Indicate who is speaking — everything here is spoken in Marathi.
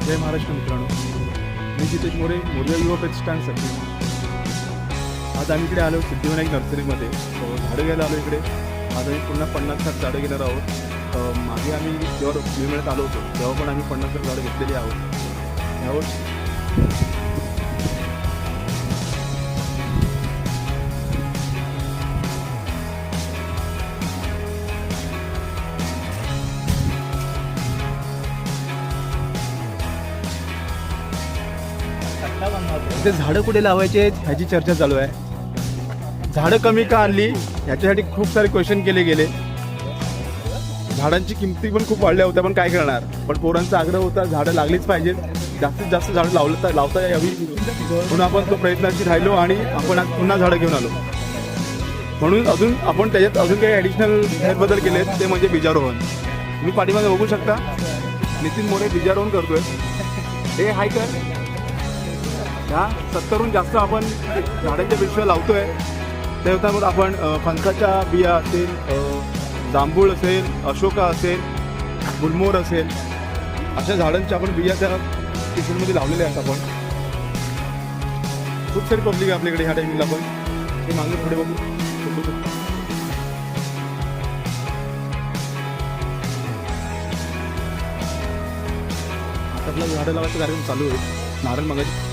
Speaker 1: जय महाराष्ट्र मित्रांनो, मी जितेश मोरे, मोरया युवा प्रतिष्ठानसाठी आज आम्ही इकडे आलो सिद्धिविनायक नर्सरीमध्ये झाडं घ्यायला आलो इकडे. आज आम्ही पुन्हा 50-60 झाडं घेणार आहोत. मागे आम्ही जेव्हा वेळेत आलो होतो तेव्हा पण आम्ही 50 झाडं घेतलेली आहोत. यावर इथे झाडं कुठे लावायचे ह्याची चर्चा चालू आहे. झाडं कमी का आणली ह्याच्यासाठी खूप सारे क्वेश्चन केले गेले. झाडांची किमती पण खूप वाढल्या होत्या, पण काय करणार. पण पोरांचा आग्रह होता झाडं लागलीच पाहिजेत, जास्तीत जास्त झाडं लावता यावी म्हणून आपण तो प्रयत्नाशी राहिलो आणि आपण आज पुन्हा झाडं घेऊन आलो. म्हणून आपण त्याच्यात अजून काही ॲडिशनल फेरबदल केले ते म्हणजे बीजारोहण. तुम्ही पाठीमागे बघू शकता नितीन मोरे बीजारोहण करतोय. हे हाय कर ह्या 70हून जास्त आपण झाडांच्या पिशव्या लावतोय. त्याच्यावर आपण फणसाच्या बिया असेल, जांभूळ असेल, अशोका असेल, गुलमोहर असेल, अशा झाडांच्या आपण बिया त्या पिशवीमध्ये लावलेल्या आहेत. आपण खूप सारी पब्लिक आहे आपल्याकडे ह्या टायमिंगला. आपण हे मागे पुढे बघू शकतो. आता आपला झाडं लावायचा कार्यक्रम चालू आहे. नारळ मगाची